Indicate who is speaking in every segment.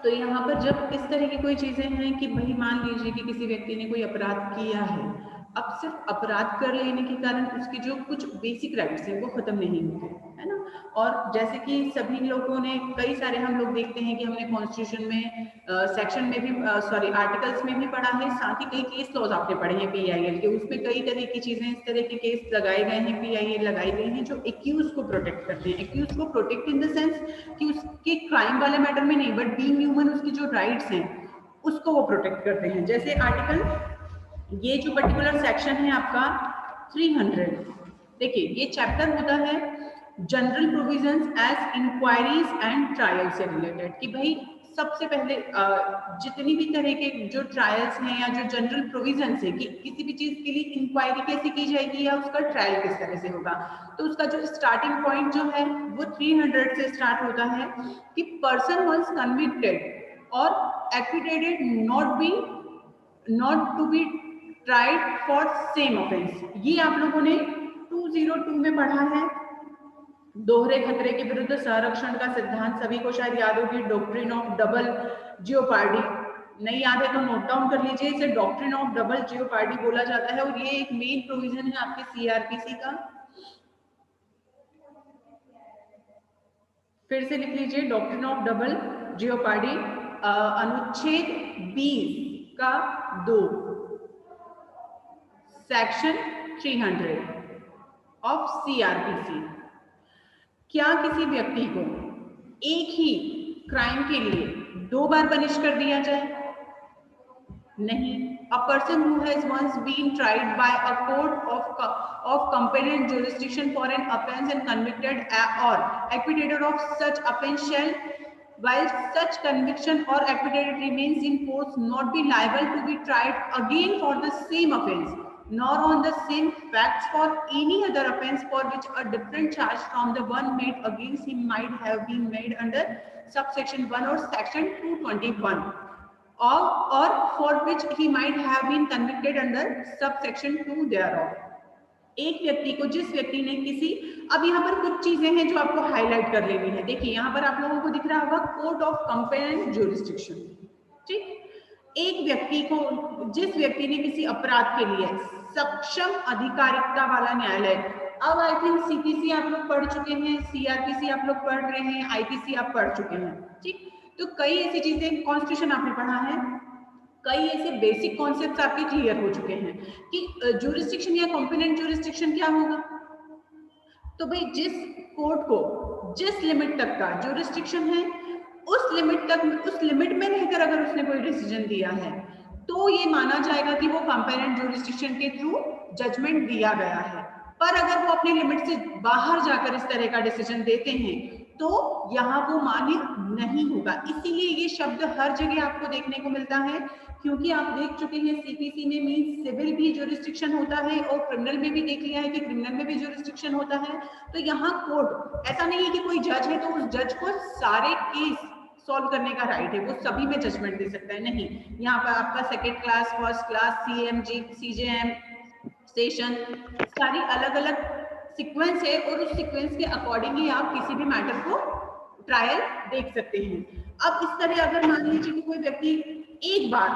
Speaker 1: तो यहाँ पर जब इस तरह की कोई चीजें हैं कि भाई मान लीजिए कि किसी व्यक्ति ने कोई अपराध किया है, अब सिर्फ अपराध कर लेने के कारण उसके जो कुछ बेसिक राइट्स हैं वो खत्म नहीं होते, है ना। और जैसे कि सभी लोगों ने, कई सारे हम लोग देखते हैं कि हमने कॉन्स्टिट्यूशन में सेक्शन में भी आर्टिकल्स में भी पढ़ा है, साथ ही कई केस लॉज आपने पढ़े हैं PIL के, उसमें कई तरह की चीजें, इस तरह के केस लगाए गए हैं, PIL लगाई गई हैं जो एक्यूज को प्रोटेक्ट करते हैं। एक्यूज को प्रोटेक्ट इन द सेंस कि उसके क्राइम वाले मैटर में नहीं, बट बीइंग ह्यूमन उसकी जो राइट्स हैं उसको वो प्रोटेक्ट करते हैं। जैसे आर्टिकल, ये जो पर्टिकुलर सेक्शन है आपका 300, देखिए ये चैप्टर होता है general provisions as inquiries and trial से रिलेटेड, कि भाई सबसे पहले जितनी भी तरह के जो ट्रायल्स हैं या जो जनरल प्रोविजंस है कि किसी भी चीज के लिए इंक्वायरी कैसे की जाएगी या उसका ट्रायल किस तरह से होगा, तो उसका जो स्टार्टिंग पॉइंट जो है वो 300 से स्टार्ट होता है कि पर्सन वंस कन्विक्टेड और acquitted not to be tried for same offence. ये आप लोगों ने 202 में पढ़ा है। दोहरे खतरे के विरुद्ध संरक्षण का सिद्धांत सभी को शायद याद होगी, डॉक्ट्रिन ऑफ डबल जियोपार्डी। नहीं याद है तो नोट डाउन कर लीजिए, इसे डॉक्ट्रिन ऑफ डबल जियोपार्डी बोला जाता है, और ये एक मेन प्रोविजन है आपके CRPC का। फिर से लिख लीजिए, डॉक्ट्रिन ऑफ डबल जियोपार्डी, अनुच्छेद 20 का 2, सेक्शन 300 ऑफ CRPC। क्या किसी व्यक्ति को एक ही क्राइम के लिए 2 बार पनिश कर दिया जाए? नहीं। A person who has once been tried by a court of competent jurisdiction for an offence and convicted or acquitted of such offence shall, while such conviction or acquitted remains in force, not be liable to be tried again for the same offence, nor on the same facts for any other offence for which a different charge from the one made against him might have been made under subsection 1 or section 221, or for which he might have been convicted under subsection 2 thereof। एक व्यक्ति को, जिस व्यक्ति ने किसी, अब यहाँ पर कुछ चीजें हैं जो आपको हाईलाइट कर लेनी है। देखिए यहाँ पर आप लोगों को दिख रहा होगा कोर्ट ऑफ कंपेरेंट ज्यूरिसडिक्शन, ठीक। एक व्यक्ति को, जिस व्यक्ति ने किसी अपराध के लिए सक्षम अधिकारिकता वाला न्यायालय, अब आई थिंक CPC आप लोग पढ़ चुके हैं, CRPC आप लोग पढ़ रहे हैं, IPC आप पढ़ चुके हैं, ठीक। तो कई ऐसी चीजें, कॉन्स्टिट्यूशन आपने पढ़ा है, कई ऐसे बेसिक कॉन्सेप्ट्स आपके क्लियर हो चुके हैं कि ज्यूरिसडिक्शन या कॉम्पिटेंट ज्यूरिसडिक्शन क्या होगा। तो भाई जिस कोर्ट को जिस लिमिट तक का ज्यूरिसडिक्शन है, उस लिमिट तक, उस लिमिट में रहकर अगर उसने कोई डिसीजन दिया है तो ये माना जाएगा कि वो कंपेरेंट ज्यूरिसडिक्शन के थ्रू जजमेंट दिया गया है। पर अगर वो अपने लिमिट से बाहर जाकर इस तरह का डिसीजन देते हैं तो यहाँ वो मान्य नहीं होगा। इसीलिए ये शब्द हर जगह आपको देखने को मिलता है, क्योंकि आप देख चुके हैं CPC में मीन सिविल भी ज्यूरिसडिक्शन होता है और क्रिमिनल में भी देख लिया है कि क्रिमिनल में भी ज्यूरिसडिक्शन होता है। तो यहाँ कोर्ट, ऐसा नहीं है कि कोई जज है तो उस जज को सारे केस सॉल्व करने का राइट है, वो सभी में जजमेंट दे सकता है, नहीं। यहाँ पर आपका second class, first class, CMG, CJM, session, सारी अलग अलग सीक्वेंस है और उस सीक्वेंस के अकॉर्डिंग ही आप किसी भी मैटर को ट्रायल देख सकते हैं। अब इस तरह अगर मान लीजिए कि कोई व्यक्ति एक बार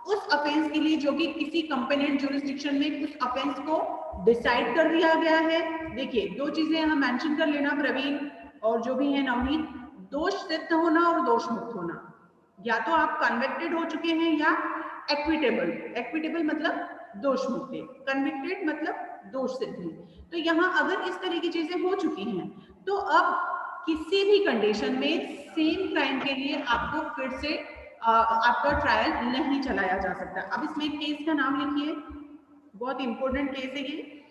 Speaker 1: उस ऑफेंस के लिए, जो कि किसी कंपेरेंट ज्यूरिसडिक्शन में उस ऑफेंस को डिसाइड कर दिया गया है, देखिए 2 चीजें यहाँ मेंशन कर लेना प्रवीण और जो भी है नवनीत, दोष सिद्ध होना और दोष मुक्त होना। या तो आप कन्विक्टेड हो चुके हैं या एक्विटेबल, एक्विटेबल मतलब दोष मुक्त, कन्विक्टेड मतलब दोष सिद्ध है। तो यहाँ अगर इस तरह की चीजें हो चुकी हैं तो अब किसी भी कंडीशन में सेम क्राइम के लिए आपको फिर से आपका ट्रायल नहीं चलाया जा सकता। अब इसमें केस का नाम लिखिए, बहुत इंपॉर्टेंट केस है ये,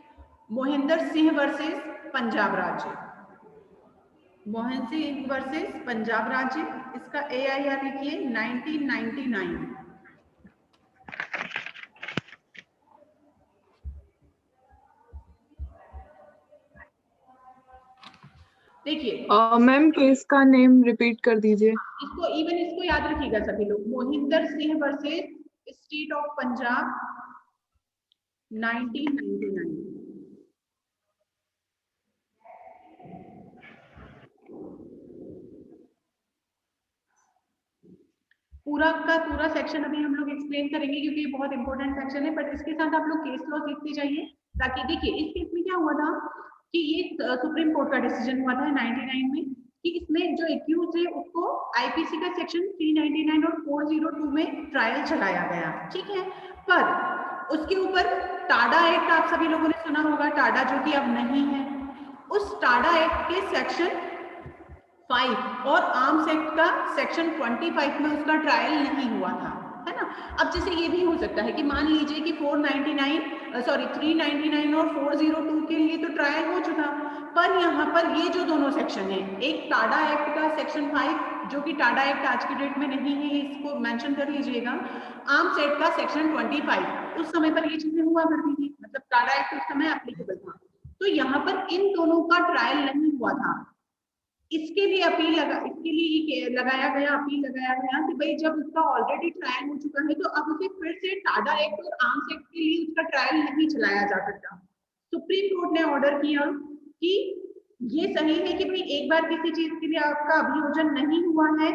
Speaker 1: मोहिंदर सिंह वर्सेस पंजाब राज्य, मोहन सिंह वर्सेस पंजाब राज्य। इसका AIR लिखिए 1999। देखिए
Speaker 2: मैम केस का नेम रिपीट कर दीजिए।
Speaker 1: इसको याद रखिएगा सभी लोग, Mohinder Singh versus state of Punjab 1999। पूरा का पूरा सेक्शन अभी हम लोग एक्सप्लेन करेंगे क्योंकि ये बहुत इंपॉर्टेंट सेक्शन है, बट इसके साथ आप लोग केस लॉ लिखते जाइए ताकि देखिए इस केस में क्या हुआ था कि ये सुप्रीम कोर्ट का डिसीजन हुआ था 99 में कि इसमें जो एक्यूज है उसको आईपीसी का सेक्शन 399 और 402 में ट्रायल चलाया गया, ठीक है। पर उसके ऊपर टाडा एक्ट आप सभी लोगों ने सुना होगा, टाडा जो कि अब नहीं है, उस टाडा एक्ट के सेक्शन 5 और आर्म्स एक्ट का सेक्शन 25 में उसका ट्रायल नहीं हुआ था, है ना। अब जैसे ये भी हो सकता है कि मान लीजिए कि 399 और 402 के लिए तो ट्रायल हो चुका, पर यहाँ पर ये जो दोनों सेक्शन है, एक टाडा एक्ट का सेक्शन 5 जो कि टाडा एक्ट आज की डेट में नहीं है, इसको मेंशन कर लीजिएगा, आर्म्स एक्ट का सेक्शन 25 उस समय पर ये चीजें हुआ करती थी, मतलब टाडा एक्ट उस समय एप्लीकेबल था, तो यहाँ पर इन दोनों का ट्रायल नहीं हुआ था। इसके लिए लगाया गया कि भाई जब उसका ऑलरेडी ट्रायल हो चुका है तो अब उसे फिर से टाडा एक्ट और आर्म्स एक्ट के लिए उसका ट्रायल नहीं चलाया जा सकता। सुप्रीम कोर्ट ने ऑर्डर किया कि ये सही है कि भाई एक बार किसी चीज के लिए आपका अभियोजन नहीं हुआ है,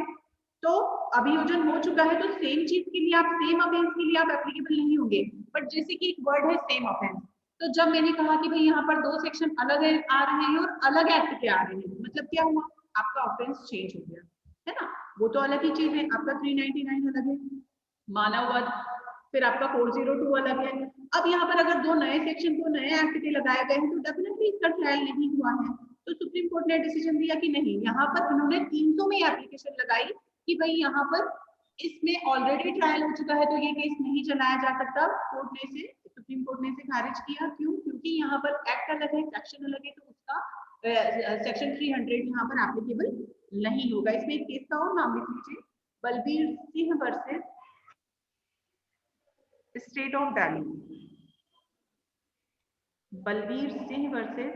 Speaker 1: तो अभियोजन हो चुका है तो सेम चीज के लिए आप सेम ऑफेंस के लिए आप एप्लीकेबल नहीं होंगे। बट जैसे कि एक वर्ड है सेम ऑफेंस, तो जब मैंने कहा कि भाई यहाँ पर दो सेक्शन अलग आ रहे हैं और अलग एक्ट के आ रहे हैं, मतलब क्या हुआ, आपका ऑफेंस चेंज हो गया, है ना। वो तो अलग ही चीज है, आपका 399 अलग है, मानववध, फिर आपका 402 अलग है। अब यहाँ पर अगर दो नए सेक्शन को नए एक्ट के लगाए गए हैं तो डेफिनेटली इसका ट्रायल नहीं हुआ है, तो सुप्रीम कोर्ट ने डिसीजन दिया कि नहीं, यहाँ पर उन्होंने 300 में एप्लीकेशन लगाई कि भाई यहाँ पर इसमें ऑलरेडी ट्रायल हो चुका है तो ये केस नहीं चलाया जा सकता। सुप्रीम कोर्ट ने इसे खारिज किया, क्यों, क्योंकि यहाँ पर एक्ट अलग है, सेक्शन अलग है, तो उसका सेक्शन 300 यहाँ पर एप्लीकेबल नहीं होगा। इसमें एक केस का और नाम लिख लीजिए, Balbir Singh versus state of Delhi, Balbir Singh versus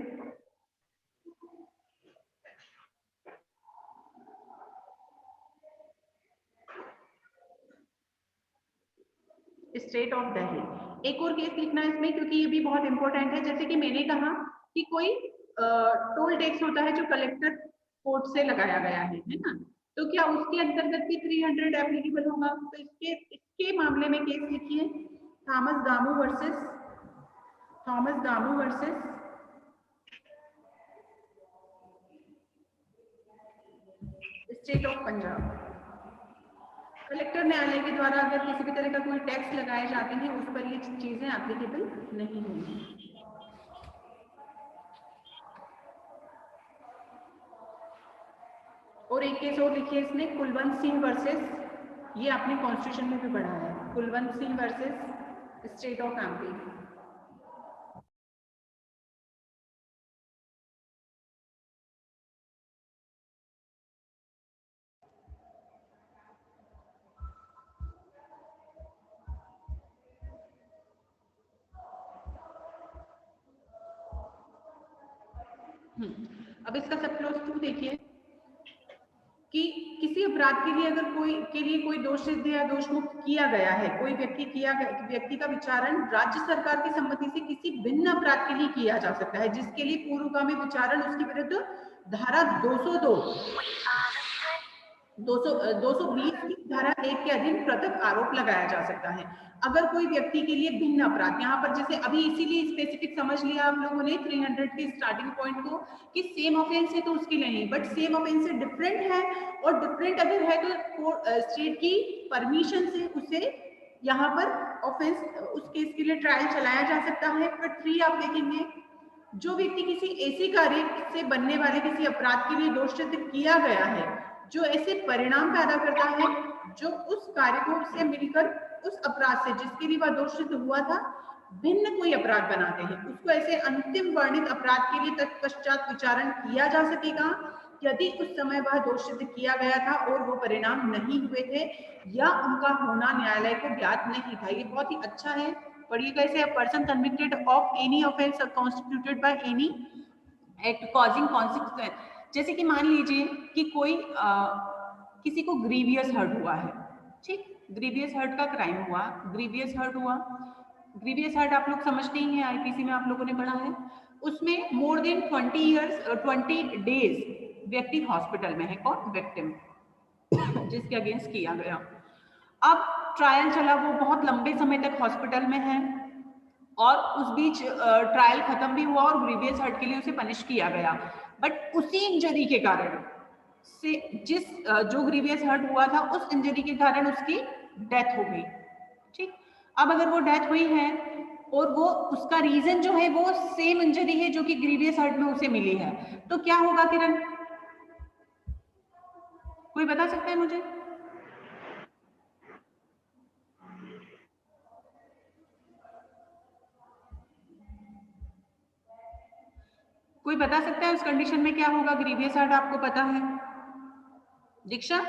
Speaker 1: state of Delhi. एक और केस लिखना है इसमें क्योंकि ये भी बहुत इंपॉर्टेंट है। जैसे कि मैंने कहा कि कोई टोल टैक्स होता है जो कलेक्टर कोर्ट से लगाया गया है ना, तो क्या उसके अंतर्गत भी 300 एप्लीकेबल होगा? तो इसके मामले में केस लिखिए, Thomas Damu versus state of Punjab. Collector न्यायालय के द्वारा अगर किसी भी तरह का कोई टैक्स लगाए जाते हैं उस पर ये चीजें एप्लीकेबल नहीं होंगी। और एक केस और लिखिए इसमें, कुलवंत सिंह वर्सेस, ये आपने कॉन्स्टिट्यूशन में भी पढ़ा है, Kulwant Singh versus state of MP. अब इसका सब क्लॉज 2 देखिए कि किसी अपराध के लिए अगर कोई दोष सिद्ध या दोष मुक्त किया गया है, कोई व्यक्ति का विचारण राज्य सरकार की सम्मति से किसी भिन्न अपराध के लिए किया जा सकता है, जिसके लिए पूर्वगामी विचारण उसके विरुद्ध धारा 220 की धारा 1 के अधीन पृथक आरोप लगाया जा सकता है। अगर कोई व्यक्ति के लिए भिन्न अपराध, यहाँ पर जैसे अभी इसीलिए स्पेसिफिक समझ लिया आप लोगों ने 300 के स्टार्टिंग पॉइंट को कि सेम ऑफेंस है तो उसके लिए नहीं, बट सेम ऑफेंस से डिफरेंट है, और डिफरेंट अगर है तो स्टेट की परमिशन से उसे यहाँ पर ऑफेंस उस केस के लिए ट्रायल चलाया जा सकता है। बट 3 आप देखेंगे, जो व्यक्ति किसी ऐसे कार्य से बनने वाले किसी अपराध के लिए दोष सिद्ध किया गया है, जो ऐसे परिणाम पैदा करता है जो उस कार्य को उससे मिलकर उस अपराध से जिसके लिए वह दोष सिद्ध हुआ था भिन्न कोई अपराध बनाते हैं, उसको ऐसे अंतिम वर्णित अपराध के लिए तत्पश्चात विचारण किया जा सकेगा यदि उस समय वह दोष सिद्ध किया गया था और वो परिणाम नहीं हुए थे या उनका होना न्यायालय को ज्ञात नहीं था। ये बहुत ही अच्छा है, पढ़िएगा इसे। A person convicted of any offence constituted by any act causing consequence, जैसे कि मान लीजिए कि कोई किसी को ग्रीवियस हर्ट हुआ है, ठीक, ग्रीवियस हर्ट का क्राइम हुआ, ग्रीवियस हर्ट आप लोग समझते ही हैं, आईपीसी में आप लोगों ने पढ़ा है। उसमें मोर देन 20 डेज व्यक्ति हॉस्पिटल में है, कौन, विक्टिम जिसके अगेंस्ट किया गया। अब ट्रायल चला, वो बहुत लंबे समय तक हॉस्पिटल में है और उस बीच ट्रायल खत्म भी हुआ और ग्रीवियस हर्ट के लिए उसे पनिश किया गया, बट उसी इंजरी के कारण से जो ग्रीवियस हर्ट हुआ था उस इंजरी के कारण उसकी डेथ हो गई। ठीक, अब अगर वो डेथ हुई है और वो उसका रीजन जो है वो सेम इंजरी है जो कि ग्रीवियस हर्ट में उसे मिली है, तो क्या होगा किरण? कोई बता सकता है मुझे? कोई बता सकता है उस कंडीशन में क्या होगा? ग्रीवियस हर्ट आपको पता है? दीक्षा?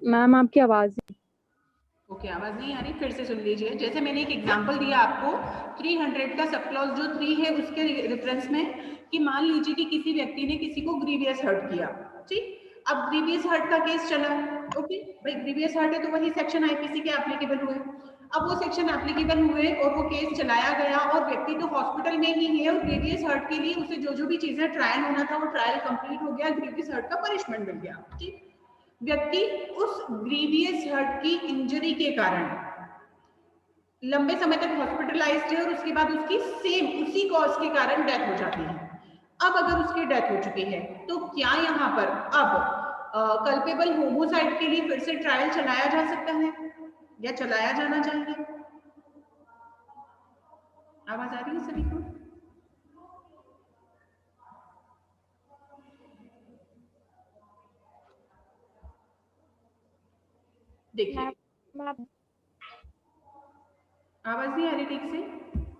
Speaker 2: मैम आपकी आवाज
Speaker 1: ओके, आवाज नहीं आ रही, फिर से सुन लीजिए। जैसे मैंने एक एग्जांपल दिया आपको 300 का सब क्लॉज जो 3 है उसके रेफरेंस में, कि मान लीजिए कि किसी व्यक्ति ने किसी को ग्रीवियस हर्ट किया। ठीक, अब ग्रीवियस हर्ट का केस चला। ओके भाई, ग्रीवियस हर्ट है तो वही सेक्शन आईपीसी के एप्लीकेबल हुए। अब वो सेक्शन एप्लीकेबल हुए और वो केस चलाया गया और व्यक्ति तो हॉस्पिटल में ही है और ग्रीवियस हर्ट के लिए उसे जो जो भी चीजें ट्रायल होना था वो ट्रायल कंप्लीट हो गया, ग्रीवियस हर्ट का पनिशमेंट मिल गया। ठीक, व्यक्ति उस ग्रीवियस हर्ट की इंजरी के कारण लंबे समय तक हॉस्पिटलाइज्ड है और उसके बाद उसकी सेम उसी कॉज के कारण डेथ हो जाती है। अब अगर उसकी डेथ हो चुकी है तो क्या यहाँ पर अब कल्पेबल होमोसाइड के लिए फिर से ट्रायल चलाया जा सकता है या चलाया जाना चाहिए? आवाज आ रही है सभी को? देखिए, आवाज नहीं आ रही ठीक से,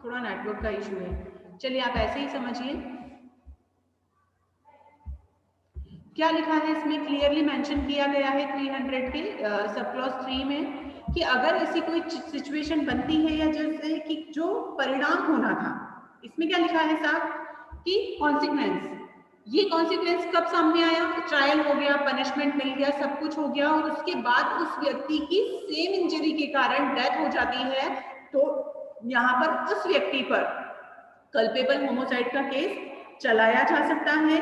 Speaker 1: थोड़ा नेटवर्क का इशू है। चलिए आप ऐसे ही समझिए। क्या लिखा है इसमें? क्लियरली मेंशन किया गया है 300 के सब क्लॉज 3 में कि अगर ऐसी कोई सिचुएशन बनती है या जैसे कि जो परिणाम होना था, इसमें क्या लिखा है साहब कि कॉन्सिक्वेंस, ये कॉन्सिक्वेंस कब सामने आया? ट्रायल हो गया, पनिशमेंट मिल गया, सब कुछ हो गया और उसके बाद उस व्यक्ति की सेम इंजरी के कारण डेथ हो जाती है, तो यहाँ पर उस व्यक्ति पर कल्पेबल होमोसाइड का केस चलाया जा सकता है।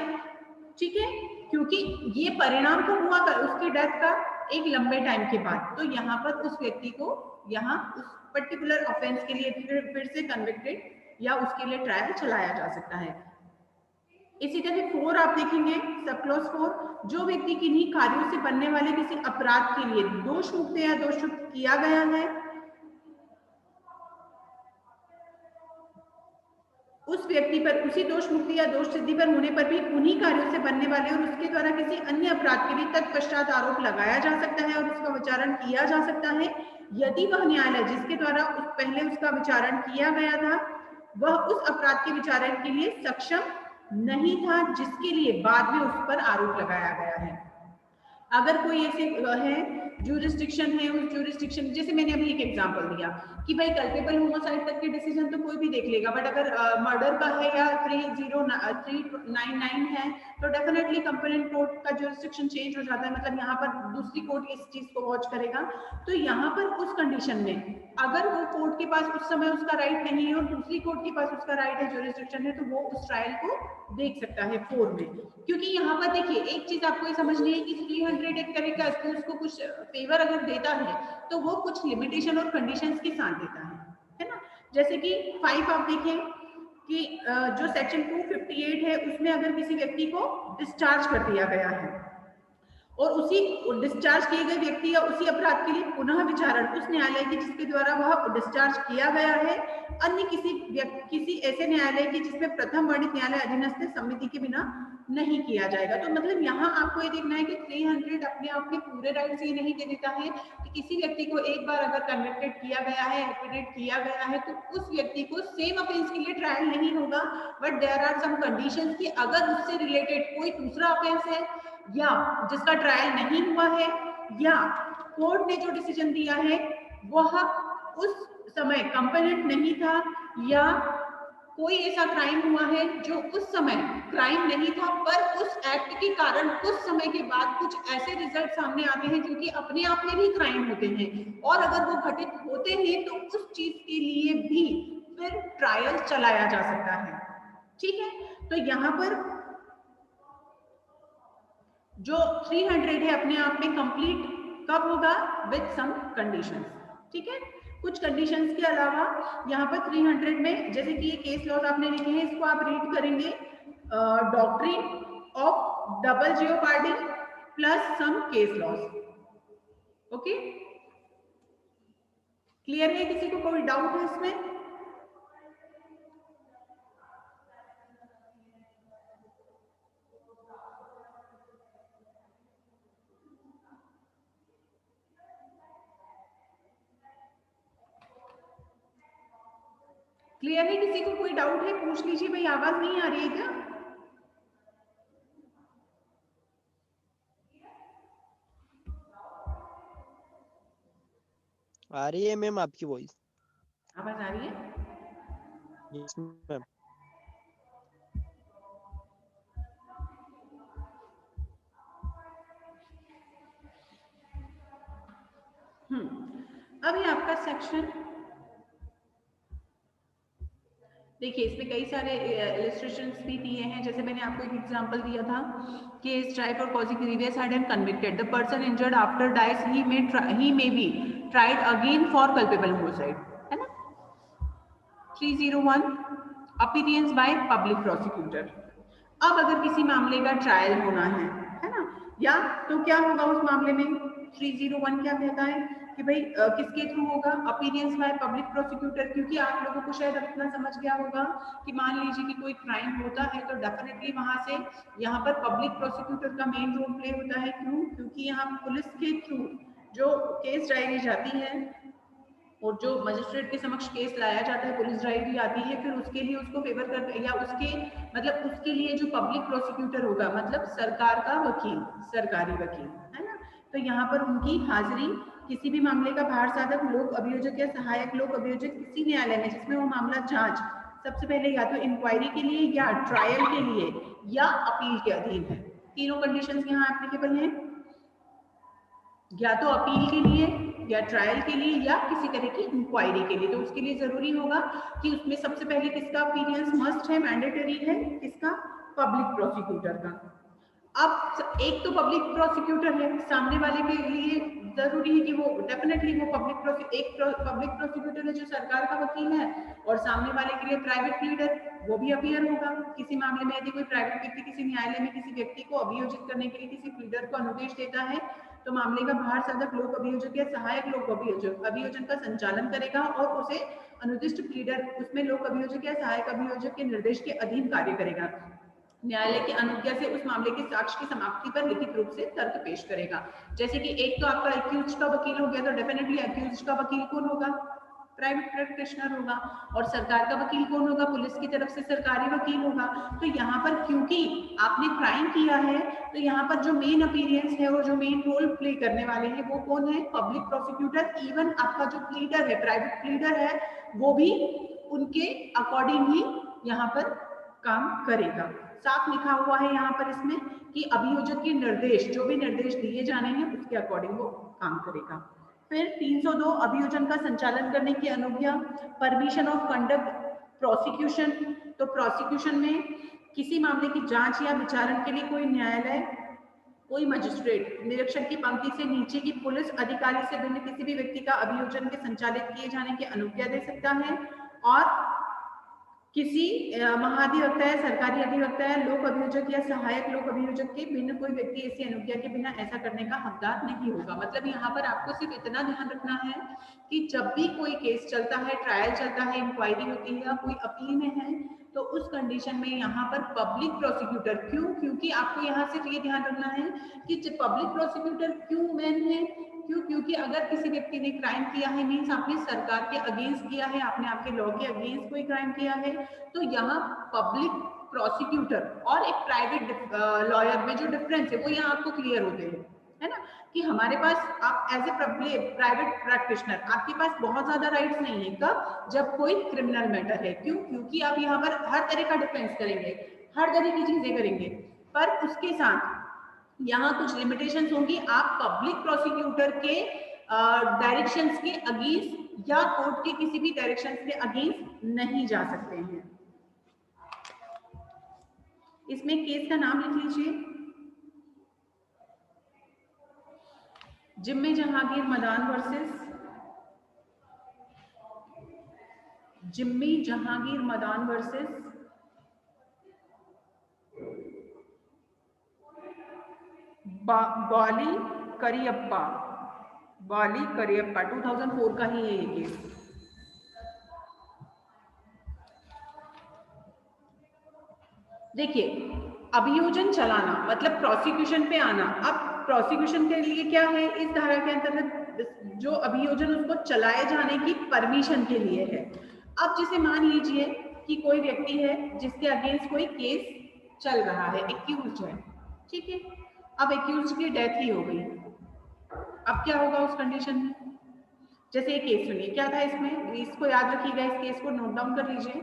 Speaker 1: ठीक है, क्योंकि ये परिणाम तो हुआ उसकी डेथ का एक लंबे टाइम के बाद, तो यहाँ पर उस व्यक्ति को यहाँ उस पर्टिकुलर ऑफेंस के लिए फिर से कन्विक्टेड या उसके लिए ट्रायल चलाया जा सकता है। इसी तरह 4 आप देखेंगे, सब क्लॉज 4, जो व्यक्ति किन्हीं कार्यों से बनने वाले किसी अपराध के लिए दोष मुक्त या दोषयुक्त किया गया है, उस व्यक्ति पर उसी दोष मुक्ति या दोष सिद्धि पर होने पर भी उन्हीं कार्यों से बनने वाले और उसके द्वारा किसी अन्य अपराध के लिए तत्पश्चात आरोप लगाया जा सकता है और उसका विचारण किया जा सकता है, यदि वह न्यायालय जिसके द्वारा पहले उसका विचारण किया गया था वह उस अपराध के विचारण के लिए सक्षम नहीं था जिसके लिए बाद में उस पर आरोप लगाया गया है। अगर कोई ऐसे है ज्यूरिस्डिक्शन है, उस ज्यूरिस्डिक्शन, जैसे मैंने अभी एक एग्जांपल दिया कि भाई कल्पेबल होमोसाइड तक के डिसीजन तो कोई भी देख लेगा, बट अगर मर्डर का है या 399 है तो डेफिनेटली कंप्लेंट कोर्ट का ज्यूरिस्डिक्शन चेंज हो जाता है, मतलब यहाँ पर दूसरी कोर्ट इस चीज को वॉच करेगा। तो यहाँ पर उस कंडीशन में अगर वो कोर्ट के पास उस समय उसका राइट नहीं है और दूसरी कोर्ट के पास उसका राइट है, ज्यूरिस्डिक्शन है, तो वो उस ट्रायल को देख सकता है 4 में। क्योंकि यहाँ पर देखिए एक चीज आपको ये समझनी है कि 300 एक तरह का उसको कुछ फेवर अगर देता है तो वो कुछ लिमिटेशन और कंडीशंस के साथ देता है ना। जैसे कि 5 आप देखें कि जो सेक्शन 258 है उसमें अगर किसी व्यक्ति को डिस्चार्ज कर दिया गया है और उसी डिस्चार्ज किए गए व्यक्ति या उसी अपराध के लिए पुनः विचारण उस न्यायालय की जिसके द्वारा वह डिस्चार्ज किया गया है अन्य किसी ऐसे न्यायालय की जिसमें प्रथम वर्णित न्यायालय अधीनस्थ समिति के बिना नहीं किया जाएगा। तो मतलब यहाँ आपको ये देखना है कि 300 अपने आप में पूरे राइट्स ये नहीं दे देता है कि किसी व्यक्ति को एक बार अगर कन्विक्टेड किया गया है, एक्विटेड किया गया है, तो उस व्यक्ति को सेम ऑफेंस के लिए ट्रायल नहीं होगा, but there are some conditions कि अगर उससे रिलेटेड कोई दूसरा ऑफेंस है या जिसका ट्रायल नहीं हुआ है या कोर्ट ने जो डिसीजन दिया है वह उस समय कंप्लेंट नहीं था या कोई ऐसा क्राइम हुआ है जो उस समय क्राइम नहीं था पर उस एक्ट के कारण कुछ समय के बाद कुछ ऐसे रिजल्ट सामने आते हैं जो कि अपने आप में भी क्राइम होते हैं और अगर वो घटित होते हैं तो उस चीज के लिए भी फिर ट्रायल चलाया जा सकता है। ठीक है, तो यहाँ पर जो 300 है अपने आप में कंप्लीट कब होगा? विद सम कंडीशंस, ठीक है। कुछ कंडीशंस के अलावा यहाँ पर 300 में जैसे कि ये केस लॉज आपने लिखे हैं, इसको आप रीड करेंगे, doctrine of double jeopardy plus some case laws. Okay, clear है? किसी को कोई डाउट है इसमें? क्लियर है? किसी को कोई डाउट है? पूछ लीजिए भाई, आवाज नहीं आ रही है क्या?
Speaker 3: आ रही है मैम आपकी वॉइस?
Speaker 1: आवाज आ रही है?
Speaker 3: Yes ma'am.
Speaker 1: अभी आपका सेक्शन देखिए, इसमें कई सारे इलस्ट्रेशंस भी दिए हैं। जैसे मैंने आपको एक एग्जांपल दिया था कि स्ट्राइक और causing grievous harm and convicted the person injured after dice he may be tried again for culpable homicide, है ना। 301 अपीयरेंस बाय पब्लिक प्रोसिक्यूटर। अब अगर किसी मामले का ट्रायल होना है ना, या तो क्या होगा उस मामले में? 301 क्या कहता है कि भाई किसके थ्रू होगा? Appearance by public prosecutor. क्योंकि आप लोगों को शायद अब इतना समझ गया होगा कि मान लीजिए कि कोई क्राइम होता है तो डेफिनेटली वहां से यहाँ पर पब्लिक प्रोसिक्यूटर का मेन रोल प्ले होता है। क्यों? क्योंकि यहाँ पुलिस के थ्रू जो केस डायरी जाती है और जो मजिस्ट्रेट के समक्ष केस लाया जाता है, पुलिस डायरी आती है, फिर उसके लिए उसको फेवर कर या उसके मतलब उसके लिए जो पब्लिक प्रोसिक्यूटर होगा, मतलब सरकार का वकील, सरकारी वकील, है ना। तो यहाँ पर उनकी हाजिरी किसी भी मामले का बाहर साधक, लोक अभियोजक या सहायक लोक अभियोजक किसी न्यायालय में जिसमें वो मामला जांच सबसे पहले या तो इंक्वायरी के लिए या ट्रायल के लिए या अपील के अधीन है। तीनों कंडीशंस यहाँ एप्लीकेबल हैं, या तो अपील के लिए या ट्रायल के लिए या किसी तरह की इंक्वायरी के लिए। तो उसके लिए जरूरी होगा कि उसमें सबसे पहले किसका अपीयरेंस मस्ट है, मैंडेटरी है, किसका? पब्लिक प्रोसिक्यूटर का। अब एक तो पब्लिक प्रोसिक्यूटर है, सामने वाले के लिए जरूरी है कि वो डेफिनेटली वो पब्लिक प्रोसिक्यूटर है जो सरकार का वकील है, और सामने वाले के लिए प्राइवेट प्लीडर, वो भी अपीयर होगा। किसी मामले में यदि कोई प्राइवेट व्यक्ति किसी न्यायालय में किसी व्यक्ति को अभियोजित करने के लिए किसी प्लीडर को अनुदेश देता है, तो मामले का बाहर साधक लोक अभियोजक या सहायक लोक अभियोजन का संचालन करेगा और उसे अनुदिष्ट प्लीडर उसमें लोक अभियोजक या सहायक अभियोजक के निर्देश के अधीन कार्य करेगा। न्यायालय की अनुज्ञा से उस मामले के साक्ष्य की समाप्ति पर लिखित रूप से तर्क पेश करेगा। जैसे कि एक तो आपका अक्यूज्ड का वकील हो गया, तो डेफिनेटली अक्यूज्ड का वकील कौन होगा? प्राइवेट प्रैक्टिशनर होगा। और सरकार का वकील कौन होगा? पुलिस की तरफ से सरकारी वकील होगा। तो यहाँ पर क्योंकि आपने क्राइम किया है, तो यहाँ पर जो मेन अपीयरेंस है और जो मेन रोल प्ले करने वाले हैं वो कौन है? Public prosecutor. इवन आपका जो प्लीडर है, प्राइवेट प्लीडर है, वो भी उनके अकॉर्डिंग ही यहाँ पर काम करेगा। साफ लिखा हुआ है यहाँ पर इसमें कि अभियोजक के निर्देश, जो भी निर्देश दिए जाने हैं उसके अकॉर्डिंग वो काम करेगा। फिर 302 अभियोजन का संचालन करने की अनुज्ञा, परमिशन ऑफ कंडक्ट प्रोसिक्यूशन। तो प्रोसिक्यूशन में किसी मामले की जांच या विचारण के लिए कोई न्यायालय, कोई मजिस्ट्रेट निरीक्षक की पंक्ति से नीचे की पुलिस अधिकारी से भिन्न किसी भी व्यक्ति का अभियोजन के संचालित किए जाने की अनुज्ञा दे सकता है, और किसी महाधिवक्ता है, सरकारी अधिवक्ता है, लोक अभियोजक या सहायक लोक अभियोजक के भिन्न कोई व्यक्ति ऐसी अनुज्ञा के बिना ऐसा करने का हकदार नहीं होगा। मतलब यहाँ पर आपको सिर्फ इतना ध्यान रखना है कि जब भी कोई केस चलता है, ट्रायल चलता है, इंक्वायरी होती है या कोई अपील में है, तो उस कंडीशन में यहाँ पर पब्लिक प्रोसिक्यूटर, क्यों? क्योंकि आपको यहाँ सिर्फ ये ध्यान रखना है कि पब्लिक प्रोसिक्यूटर क्यों मेन है? क्यों? क्योंकि अगर किसी व्यक्ति ने क्राइम किया है, मीन्स आपने सरकार के अगेंस्ट किया है, आपने आपके लॉ के अगेंस्ट कोई क्राइम किया है, तो यहाँ पब्लिक प्रोसिक्यूटर और एक प्राइवेट लॉयर में जो डिफरेंस है वो यहाँ आपको क्लियर होते हैं, है ना। कि हमारे पास आप एज ए प्राइवेट प्रैक्टिशनर आपके पास बहुत ज्यादा राइट्स नहीं है। कब? जब कोई क्रिमिनल मैटर है। क्यों? क्योंकि आप यहाँ पर हर तरह का डिफेंस करेंगे, हर तरह की चीजें करेंगे, पर उसके साथ यहाँ कुछ लिमिटेशंस होंगी। आप पब्लिक प्रोसिक्यूटर के डायरेक्शंस के अगेंस्ट या कोर्ट के किसी भी डायरेक्शंस के अगेंस्ट नहीं जा सकते हैं। इसमें केस का नाम लिख लीजिए, जिम्मी जहांगीर मदान वर्सेस जिम्मी जहांगीर मदान वर्सेस बाली करियप्पा 2004 का ही है ये केस। देखिए, अभियोजन चलाना मतलब प्रोसिक्यूशन पे आना। अब प्रोसिक्यूशन के लिए क्या है, इस धारा के अंतर्गत जो अभियोजन उसको चलाए जाने की परमिशन के लिए है। अब जैसे मान लीजिए कि कोई व्यक्ति है जिसके अगेंस्ट कोई केस चल रहा है, एक्यूज्ड है, ठीक है। अब एक्यूज्ड की डेथ ही हो गई, अब क्या होगा उस कंडीशन में? जैसे एक केस सुनिए, क्या था इसमें, इसको याद रखिएगा, इस केस को नोट डाउन कर लीजिए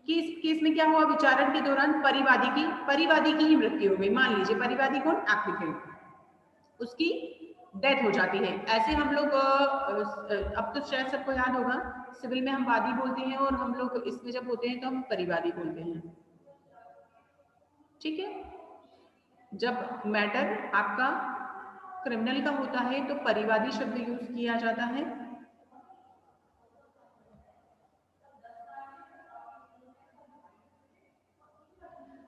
Speaker 1: कि इस केस में क्या हुआ, विचारण के दौरान परिवादी की ही मृत्यु हो गई। मान लीजिए परिवादी कौन, एप्लीकेंट, उसकी डेथ हो जाती है। ऐसे हम लोग अब तो शायद सबको याद होगा, सिविल में हम वादी बोलते हैं और हम लोग इसमें जब होते हैं तो हम परिवादी बोलते हैं, ठीक है। जब मैटर आपका क्रिमिनल का होता है तो परिवादी शब्द यूज किया जाता है।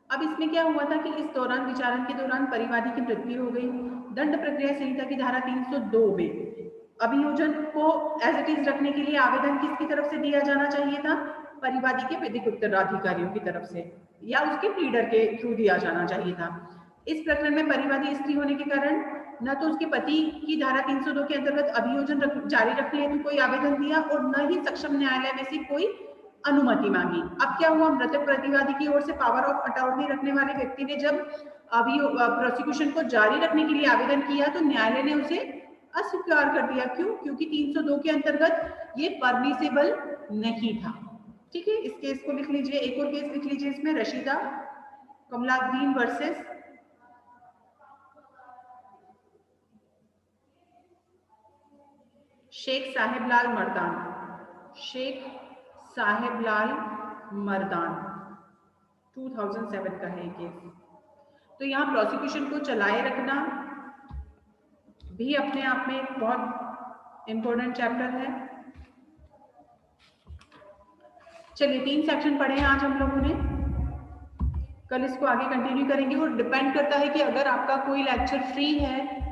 Speaker 1: अब इसमें क्या हुआ था कि इस दौरान विचारण के दौरान परिवादी की मृत्यु हो गई। दंड प्रक्रिया संहिता की धारा 302 में अभियोजन को एज इट इज रखने के लिए आवेदन किसकी तरफ से दिया जाना चाहिए था, परिवादी के विधिक उत्तराधिकारियों की तरफ से या उसके प्लीडर के थ्रू दिया जाना चाहिए था। इस प्रकरण में परिवादी स्त्री होने के कारण न तो उसके पति की धारा 302 के अंतर्गत अभियोजन जारी रखने हेतु कोई आवेदन दिया और न ही सक्षम न्यायालय में से कोई अनुमति मांगी। अब क्या हुआ, मृतक प्रतिवादी की ओर से पावर ऑफ अटॉर्नी रखने वाले व्यक्ति ने जब प्रोसिक्यूशन को जारी रखने के लिए आवेदन किया तो न्यायालय ने उसे अस्वीकार कर दिया। क्यों? क्योंकि 302 के अंतर्गत ये परमिसेबल नहीं था, ठीक है। इस केस को लिख लीजिए, एक और केस लिख लीजिए इसमें, रशीदा कमलादीन वर्सेस शेख साहेबलाल मर्दान 2007 का है केस। तो यहाँ प्रोसिक्यूशन को चलाए रखना भी अपने आप में एक बहुत इंपॉर्टेंट चैप्टर है। चलिए 3 सेक्शन पढ़े हैं आज हम लोगों ने, कल इसको आगे कंटिन्यू करेंगे और डिपेंड करता है कि अगर आपका कोई लेक्चर फ्री है